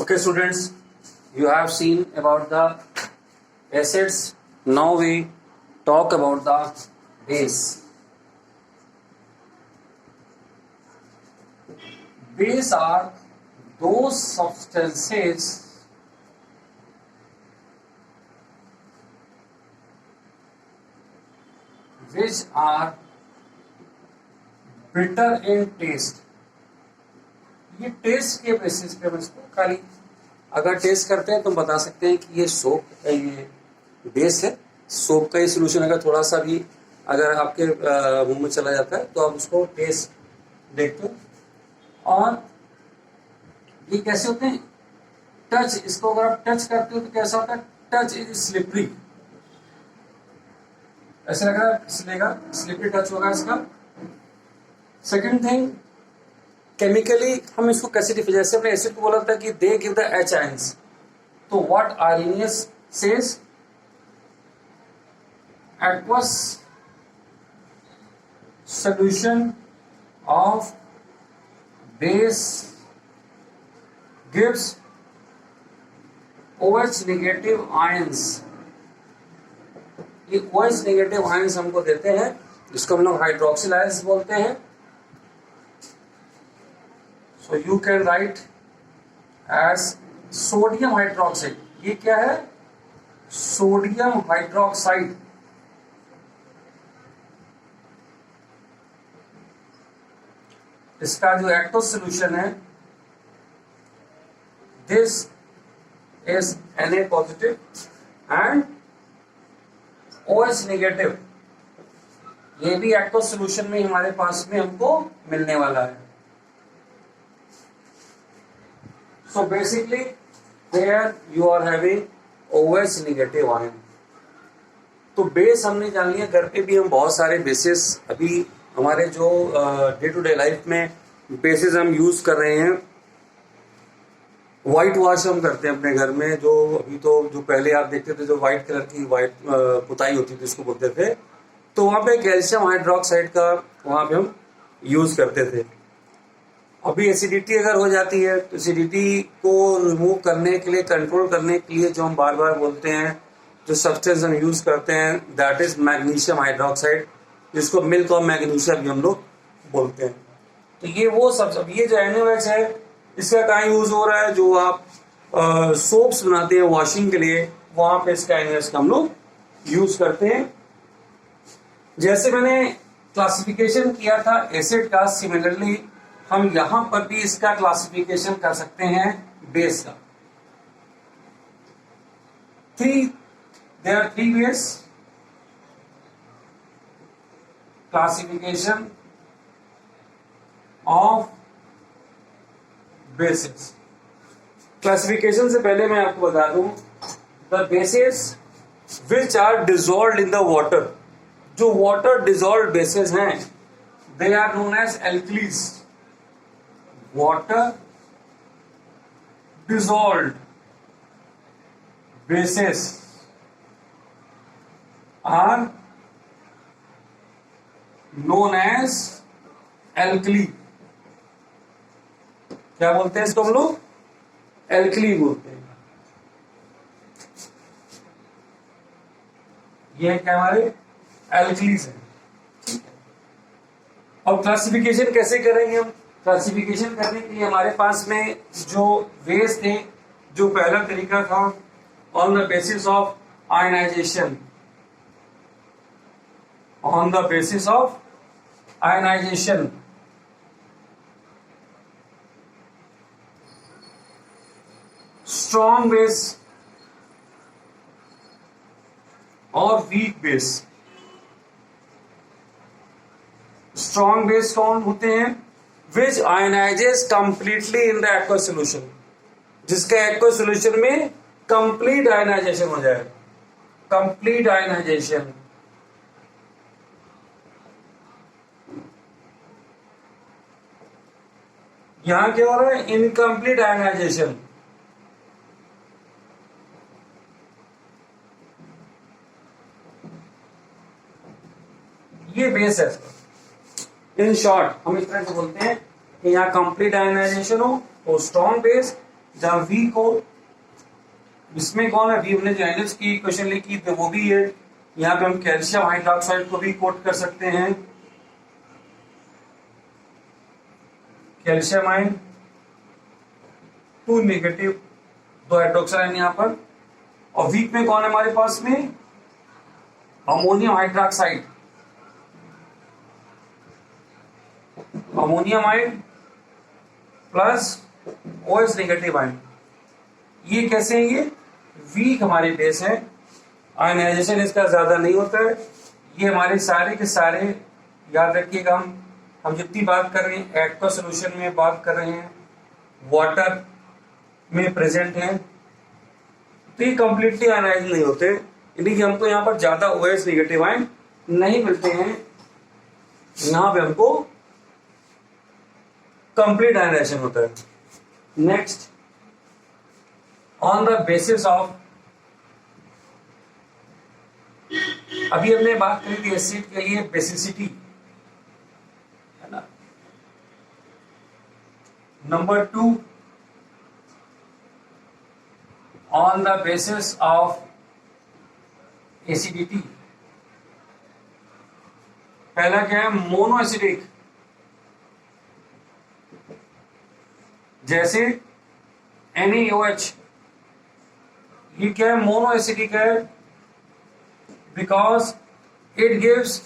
Okay, students, you have seen about the acids. Now we talk about the base. Base are those substances which are bitter in taste. ये test के basis पे हम इसको खाली अगर test करते हैं तो बता सकते हैं कि ये सोप ये बेस है। सोप का ये सोल्यूशन अगर थोड़ा सा भी अगर आपके मुंह में चला जाता है तो आप उसको टेस्ट देखते हो। और ये कैसे होते हैं, टच, इसको अगर आप टच करते हो तो कैसा होता है, टच इज स्लिपरी, ऐसे लग रहा है स्लिपरी टच होगा इसका। सेकेंड थिंग, केमिकली हम इसको कैसे डिफाइन, जैसे अपने एसिड को बोला था कि they give the H ions, तो what Arrhenius says aqueous solution of base gives OH negative ions। ये OH negative ions हमको देते हैं जिसको हम लोग हाइड्रोक्सिल आयंस बोलते हैं। So you can write as sodium hydroxide। ये क्या है, सोडियम हाइड्रोक्साइड। इसका जो एक्वस सोल्यूशन है, this is Na positive and OH negative. ये भी एक्वस सोल्यूशन में हमारे पास में हमको मिलने वाला है। So basically there you are having OH negative ion। तो बेस हमने जान लिया, घर पे भी हम बहुत सारे बेसेस अभी हमारे जो डे टू डे लाइफ में बेसेस हम यूज कर रहे हैं। व्हाइट वॉश हम करते हैं अपने घर में, जो अभी तो जो पहले आप देखते थे जो व्हाइट कलर की व्हाइट पुताई होती थी उसको बोलते थे, तो वहां पे कैल्शियम हाइड्रोक्साइड का वहां पे हम यूज करते थे। अभी एसिडिटी अगर हो जाती है तो एसिडिटी को रिमूव करने के लिए, कंट्रोल करने के लिए जो हम बार बार बोलते हैं, जो सब्सटेंस हम यूज करते हैं, दैट इज मैग्नीशियम हाइड्रोक्साइड, जिसको मिल्क और मैग्नीशिया भी हम लोग बोलते हैं। तो ये वो सब ये जो NaOH है इसका कहाँ यूज हो रहा है, जो आप सोप्स बनाते हैं वॉशिंग के लिए, वहां पे इसका NaOH का हम लोग यूज करते हैं। जैसे मैंने क्लासिफिकेशन किया था एसिड का, सिमिलरली हम यहां पर भी इसका क्लासिफिकेशन कर सकते हैं बेस का। There are three base classification of bases. Classification से पहले मैं आपको बता दूं, the bases which are dissolved in the water, जो वाटर डिजोल्व्ड बेसिस हैं, they are known as alkalis. Water dissolved bases are known as alkali। क्या बोलते हैं इसको हम लोग, एल्कली बोलते हैं। ये क्या हमारे एल्कलीज है। और क्लासिफिकेशन कैसे करेंगे हम, क्लासिफिकेशन करने के लिए हमारे पास में जो वेज थे, जो पहला तरीका था on the basis of ionisation, on the basis of ionisation. Strong base और वीक बेस। स्ट्रॉन्ग बेस कौन होते हैं, which ionizes completely in the aqueous solution, जिसका aqueous solution में complete ionization हो जाए, complete ionization। यहां क्या हो रहा है, इनकम्प्लीट आयनाइजेशन। ये बेस है। इन शॉर्ट हम इस तरह से बोलते हैं कि यहाँ कंप्लीट आयनाइजेशन हो तो स्ट्रॉन्ग बेस, जहां वी को, इसमें कौन है, वी हमने जो एनएच की इक्वेशन लिखी थी वो भी है। यहाँ पे हम कैल्शियम हाइड्रोक्साइड को भी कोट कर सकते हैं, calcium ion 2 negative, 2 hydroxide ion यहाँ पर। और वीक में कौन है हमारे पास में, ammonium hydroxide, ammonium ion plus OH negative ion. ये कैसे हैं, ये वीक हमारे बेस है, आयनाइजेशन इसका ज्यादा नहीं होता है। ये हमारे सारे के सारे, याद रखिएगा, हम जितनी बात कर रहे हैं एक्वा सोल्यूशन में बात कर रहे हैं, वाटर में प्रेजेंट है, तो ये कंप्लीटली आयनाइज नहीं होते, यानी कि हमको यहाँ पर ज्यादा OH नेगेटिव आयन नहीं मिलते हैं। यहाँ पे हमको कंप्लीट आयनाइजेशन होता है। Next, on the basis of, अभी हमने बात करी थी एसिड के लिए बेसिसिटी, है ना। Number 2, on the basis of acidity. पहला क्या है, मोनो एसिडिक, जैसे NaOH, ये क्या है, मोनो एसिडिक है, because it gives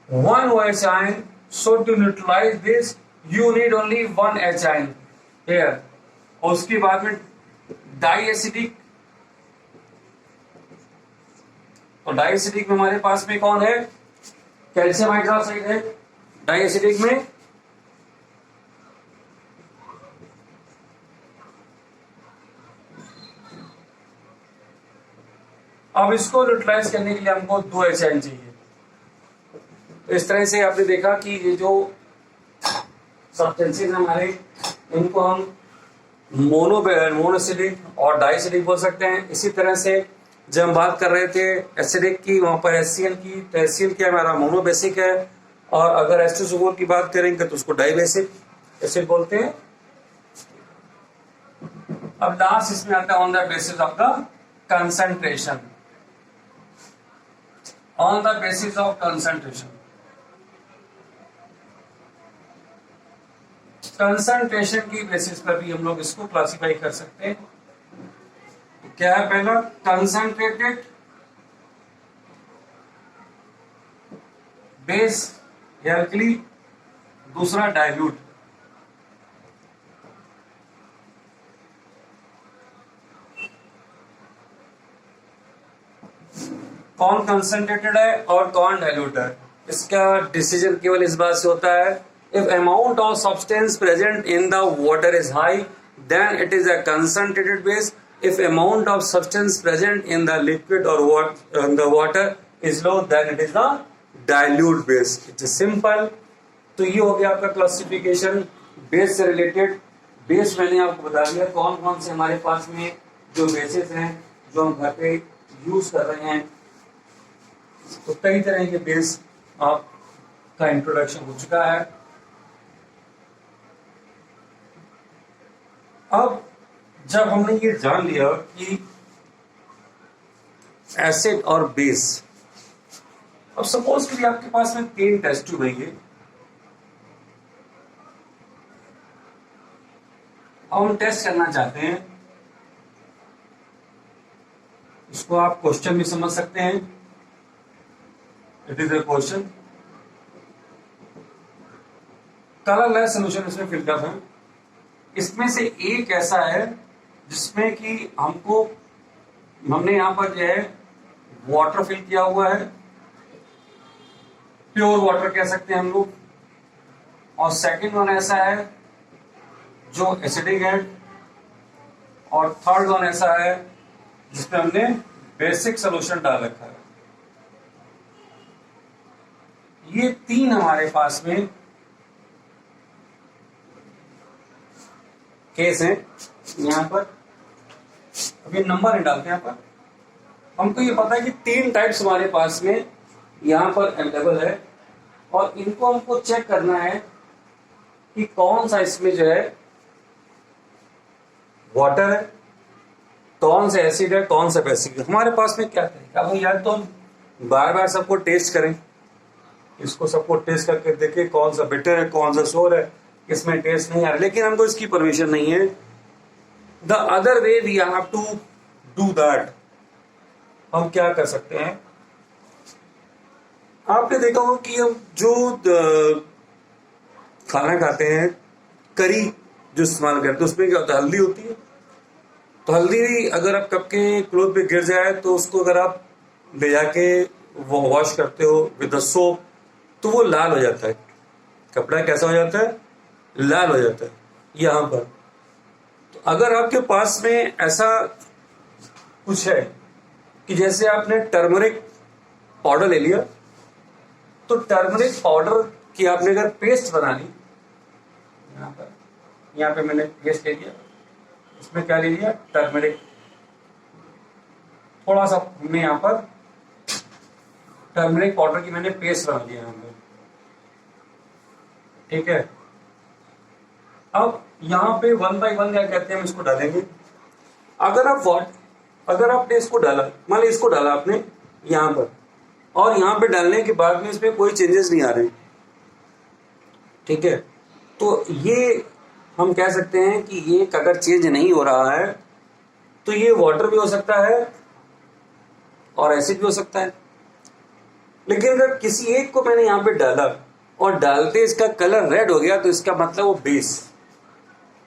1 OH ion, so to neutralize this you need only 1 H ion here। और उसके बाद में डाई एसिडिक, तो डाई एसिडिक में हमारे पास में कौन है, कैल्शियम हाइड्रोक्साइड है डाई एसिडिक में। अब इसको न्यूट्रलाइज करने के लिए हमको 2 H ion चाहिए। तो इस तरह से आपने देखा कि ये जो सब्सटेंसेस हमारे, इनको हम मोनोएसिडिक और डाइएसिडिक बोल सकते हैं। इसी तरह से जब हम बात कर रहे थे एसिडिक की, वहां पर HCl की, तो HCl क्या हमारा मोनोबेसिक है, और अगर H2SO4 की बात करेंगे तो उसको डाइबेसिक एसिड बोलते हैं। अब लास्ट इसमें आता है on the basis of the concentration, on the basis of concentration. Concentration की बेसिस पर भी हम लोग इसको क्लासिफाई कर सकते हैं। क्या है, पहला कंसंट्रेटेड बेस या अल्कली, दूसरा डाइल्यूट। कौन कंसंट्रेटेड है और कौन डाइल्यूट है, इसका डिसीजन केवल इस बात से होता है, if amount of substance present in the water is high then it is a concentrated base, if amount of substance present in the liquid or the water is low then it is the dilute base। it's simple। तो ये हो गया आपका classification base से related. Base मैंने आपको बता दिया कौन कौन से हमारे पास में जो बेसिस हैं जो हम घर पे यूज कर रहे हैं। तो कई तरह के बेस आपका इंट्रोडक्शन हो चुका है। अब जब हमने ये जान लिया कि एसिड और बेस, अब सपोज करिए आपके पास में 3 टेस्ट ट्यूब है, हम टेस्ट करना चाहते हैं, इसको आप क्वेश्चन भी समझ सकते हैं, it is a question. Colourless solution इसमें फिल्टर है। इसमें से एक ऐसा है जिसमें कि हमने यहां पर जो है वाटर फिल किया हुआ है, प्योर वाटर कह सकते हैं हम लोग, और सेकंड वन ऐसा है जो एसिडिक है, और थर्ड वन ऐसा है जिसमें हमने बेसिक सॉल्यूशन डाल रखा है। ये 3 हमारे पास में केस है। यहां पर अभी नंबर नहीं डालते, यहां पर हमको ये पता है कि 3 टाइप्स हमारे पास में यहां पर अवेलेबल है, और इनको हमको चेक करना है कि कौन सा इसमें जो है वाटर है, कौन सा एसिड है, कौन सा बेसिक है। हमारे पास में क्या तरीका, अब यार तो हम बार बार सबको टेस्ट करें, इसको सबको टेस्ट करके देखें कौन सा बेटर है, कौन सा श्योर है, किसमें टेस्ट नहीं आ रहा, लेकिन हमको इसकी परमिशन नहीं है। The other way we have to do that. हम क्या कर सकते हैं, आपने देखा होगा कि हम जो खाना खाते हैं, करी जो इस्तेमाल करते हैं, उसमें क्या होता है, हल्दी होती है। तो हल्दी अगर आप कप के क्लोथ पे गिर जाए तो उसको अगर आप ले जाके वो वॉश करते हो विद द सोप, तो वो लाल हो जाता है, कपड़ा कैसा हो जाता है, लाल हो जाता है यहां पर। तो अगर आपके पास में ऐसा कुछ है कि जैसे आपने टर्मरिक पाउडर ले लिया, तो टर्मरिक पाउडर की आपने अगर पेस्ट बना ली, यहाँ पे मैंने पेस्ट ले लिया, इसमें क्या ले लिया, टर्मरिक, थोड़ा सा हमने यहाँ पर टर्मरिक पाउडर की मैंने पेस्ट बना लिया यहाँ पे, ठीक है। अब यहाँ पे 1 बाय 1 क्या कहते हैं, हम इसको डालेंगे। अगर आपने इसको डाला, मान ली इसको डाला आपने यहाँ पर, और यहाँ पे डालने के बाद में इसमें कोई चेंजेस नहीं आ रहे, ठीक है, तो ये हम कह सकते हैं कि ये अगर चेंज नहीं हो रहा है तो ये वाटर भी हो सकता है और एसिड भी हो सकता है। लेकिन अगर किसी एक को मैंने यहाँ पे डाला और डालते इसका कलर रेड हो गया, तो इसका मतलब वो बेस,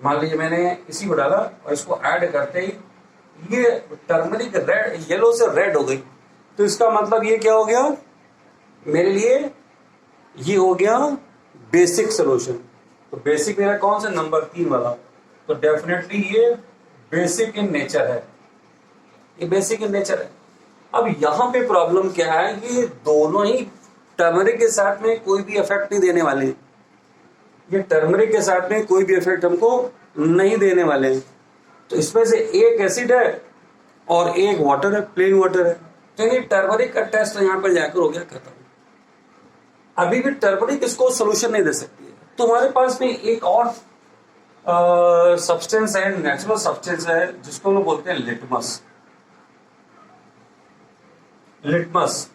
मान लीजिए मैंने इसी को डाला और इसको ऐड करते ही ये टर्मरिक रेड, येलो से रेड हो गई, तो इसका मतलब ये क्या हो गया मेरे लिए, ये हो गया बेसिक सोल्यूशन। तो बेसिक मेरा कौन सा, नंबर 3 वाला, तो डेफिनेटली ये बेसिक इन नेचर है, ये बेसिक इन नेचर है। अब यहां पे प्रॉब्लम क्या है, ये दोनों ही टर्मरिक के साथ में कोई भी इफेक्ट नहीं देने वाले, ये टर्मरिक के साथ में कोई भी इफेक्ट हमको नहीं देने वाले हैं। तो इसमें से एक एसिड है और एक वाटर है, प्लेन वाटर है, तो ये टर्मरिक का टेस्ट यहाँ पर जाकर हो गया खत्म। अभी भी टर्मरिक इसको सोल्यूशन नहीं दे सकती है। तो हमारे पास में एक और सब्सटेंस है, नेचुरल सब्सटेंस है, जिसको हम बोलते हैं litmus. Litmus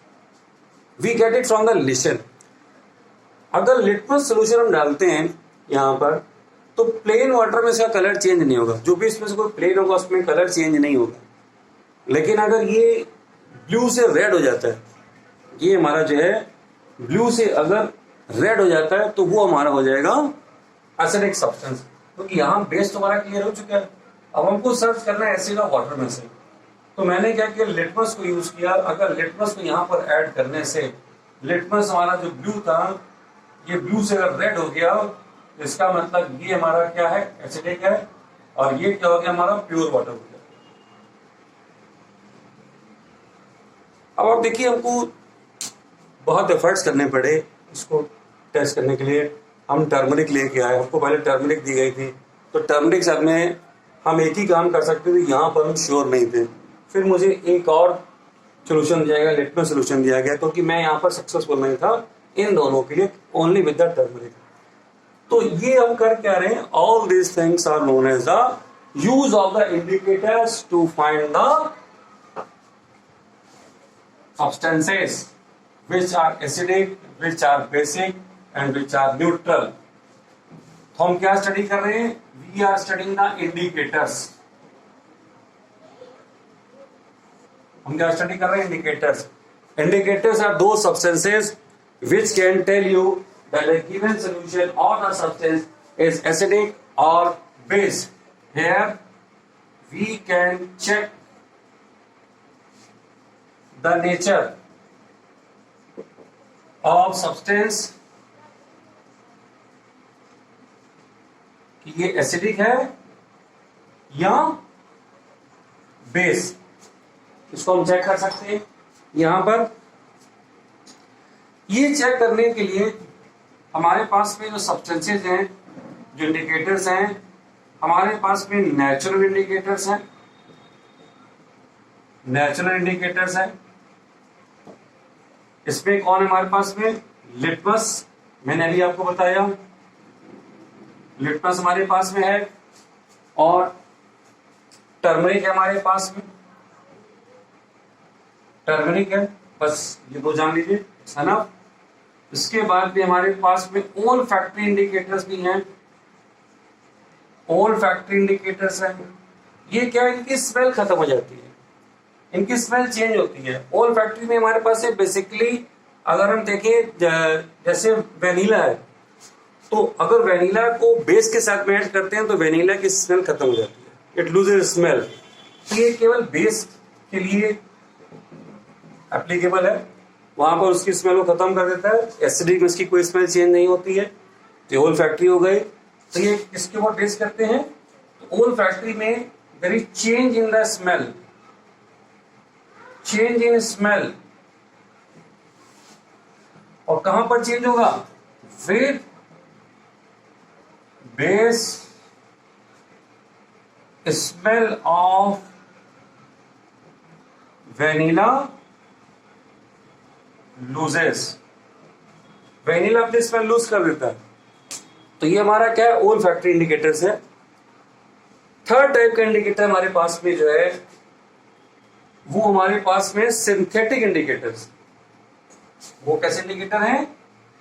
we get it from the lichen. अगर लिटमस सोल्यूशन हम डालते हैं यहां पर, तो प्लेन वाटर में इसका कलर चेंज नहीं होगा, जो भी इसमें से कोई प्लेन होगा उसमें कलर चेंज नहीं होगा। लेकिन अगर ये ब्लू से रेड हो जाता है, ये हमारा जो है ब्लू से अगर रेड हो जाता है, तो वो हमारा हो जाएगा एसिडिक सब्सटेंस, क्योंकि यहाँ बेस हमारा क्लियर हो चुका है। अब हमको सर्च करना है एसिड और वाटर में से, तो मैंने क्या किया, लिटमस को यूज किया। अगर लिटमस को यहाँ पर ऐड करने से लिटमस हमारा जो ब्लू था, ये ब्लू से अगर रेड हो गया, तो इसका मतलब ये हमारा क्या है, एसिडिक है, और ये क्या हो गया, हमारा प्योर वाटर हो गया। अब आप देखिए, हमको बहुत एफर्ट्स करने पड़े इसको टेस्ट करने के लिए। हम टर्मरिक लेके आए, हमको पहले टर्मरिक दी गई थी, तो टर्मरिक साथ में हम एक ही काम कर सकते थे, यहाँ पर हम श्योर नहीं थे। फिर मुझे एक और सोल्यूशन दिया गया, लिटमस सोल्यूशन दिया गया, क्योंकि मैं यहाँ पर सक्सेसफुल नहीं था इन दोनों के लिए, ओनली विद द टर्मरिक। तो ये हम कर क्या रहे हैं, all these things are known as the use of the indicators to find the substances which are acidic, which are basic and which are neutral। तो हम क्या स्टडी कर रहे हैं, we are studying the indicators। हम क्या study कर रहे हैं, indicators. Indicators are those substances which can tell you that a given solution or a substance is acidic or base। Here we can check the nature of substance कि ये acidic है या base, इसको हम check कर सकते हैं। यहां पर ये चेक करने के लिए हमारे पास में जो सब्सटेंसेज हैं, जो इंडिकेटर्स हैं, हमारे पास में नेचुरल इंडिकेटर्स हैं, नेचुरल इंडिकेटर्स हैं। इसमें कौन है हमारे पास में, लिटमस, मैंने अभी आपको बताया लिटमस हमारे पास में है, और टर्मरिक है हमारे पास में, टर्मरिक है, बस ये दो जान लीजिए, है ना। इसके बाद भी हमारे पास में ऑल फैक्ट्री इंडिकेटर्स भी हैं, ऑल फैक्ट्री इंडिकेटर्स हैं। ये क्या है, इनकी स्मेल खत्म हो जाती है, इनकी स्मेल चेंज होती है। ऑल फैक्ट्री में हमारे पास है बेसिकली, अगर हम देखें जैसे वेनिला है, तो अगर वेनिला को बेस के साथ में ऐड करते हैं तो वेनिला की स्मेल खत्म हो जाती है, इट लूजेस स्मेल। तो ये केवल बेस के लिए एप्लीकेबल है, वहां पर उसकी स्मेल को खत्म कर देता है। एसिडिक में इसकी कोई स्मेल चेंज नहीं होती है। तो होल फैक्ट्री हो गई। तो ये किसके ऊपर बेस करते हैं, तो होल फैक्ट्री में there is change in the smell, change in smell. और कहां पर चेंज होगा, with base smell of vanilla loses, vanilla अपनी स्मेल लूज कर देता है। तो ये हमारा क्या है, ओल फैक्ट्री इंडिकेटर्स है। थर्ड टाइप का इंडिकेटर हमारे पास में जो है वो हमारे पास में सिंथेटिक इंडिकेटर्स। वो कैसे इंडिकेटर हैं,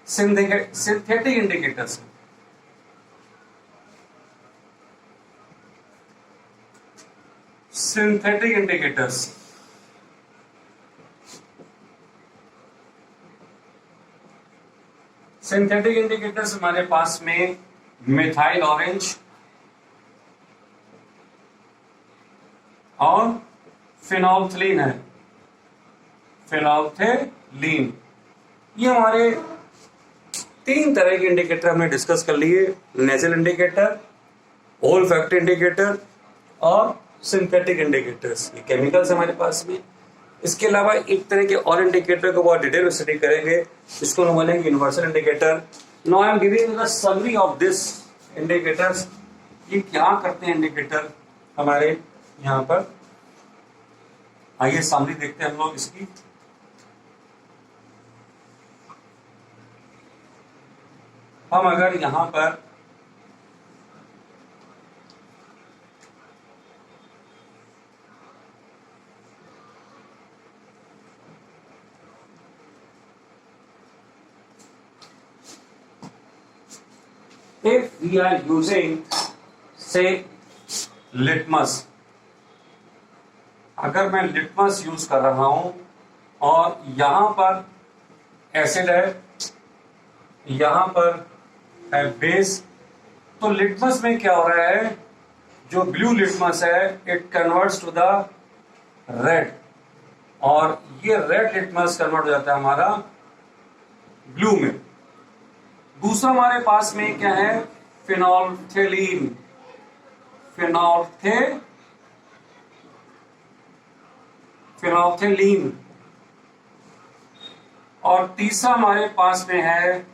synthetic indicators. Synthetic indicators, synthetic indicators हमारे पास में मिथाइल ऑरेंज और फिनोल्फथलीन है, फिनोल्फथलीन। ये हमारे तीन तरह के इंडिकेटर हमने डिस्कस कर लिए, nasal indicator, olfactory indicator और सिंथेटिक इंडिकेटर्स। ये केमिकल्स हमारे पास में। इसके अलावा एक तरह के और इंडिकेटर को बहुत डिटेल में स्टडी करेंगे, इसको हम बोलेंगे universal indicator. Now I am giving the summary of this indicators. ये क्या करते हैं इंडिकेटर हमारे यहाँ पर, आइए समरी देखते हैं हम लोग इसकी। हम अगर यहां पर if we are using say litmus, अगर मैं लिटमस यूज कर रहा हूं और यहां पर एसिड है, यहां पर है बेस, तो लिटमस में क्या हो रहा है, जो ब्लू लिटमस है it converts to the red, और ये रेड लिटमस कन्वर्ट हो जाता है हमारा ब्लू में। दूसरा हमारे पास में क्या है, फिनोल्फथलीन, फिनोल्फथलीन। और तीसरा हमारे पास में है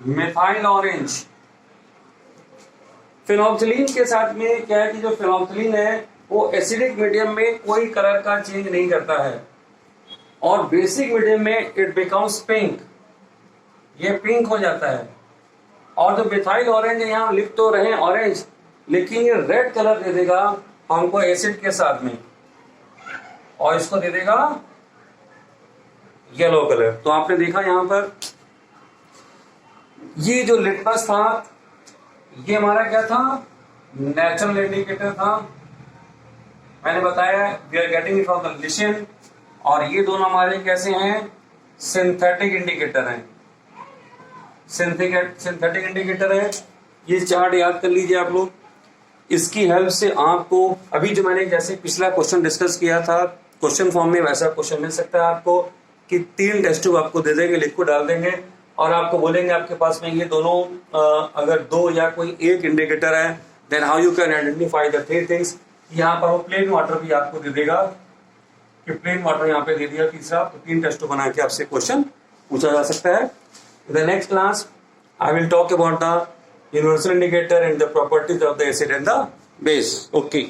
मिथाइल ऑरेंज। फिनोल्फथलीन के साथ में क्या है कि जो फिनोल्फथलीन है वो एसिडिक मीडियम में कोई कलर का चेंज नहीं करता है, और बेसिक मीडियम में इट बिकम्स पिंक, ये पिंक हो जाता है। और जो मिथाइल ऑरेंज है, यहाँ लिख तो रहे ऑरेंज, लेकिन ये रेड कलर दे देगा हमको एसिड के साथ में, और इसको दे देगा येलो कलर। तो आपने देखा यहाँ पर ये जो लिटमस था ये हमारा क्या था, नेचुरल इंडिकेटर था। मैंने बताया we are getting it from the lichen, और ये दोनों हमारे कैसे हैं, सिंथेटिक इंडिकेटर हैं, सिंथेटिक इंडिकेटर है। ये चार्ट याद कर लीजिए आप लोग, इसकी हेल्प से आपको अभी जो मैंने जैसे पिछला क्वेश्चन डिस्कस किया था क्वेश्चन फॉर्म में, वैसा क्वेश्चन मिल सकता है आपको कि 3 टेस्ट ट्यूब आपको दे देंगे, लिक्विड डाल देंगे और आपको बोलेंगे आपके पास में ये दोनों अगर 2 या कोई एक इंडिकेटर है, then how you can identify the 3 things. यहाँ पर वो प्लेन वाटर भी आपको दे देगा कि प्लेन वाटर यहाँ पे दे दिया तीसरा, तो 3 टेस्ट ट्यूब बना के आपसे क्वेश्चन पूछा जा सकता है। In the next class, I will talk about the universal indicator and the properties of the acid and the base. Okay.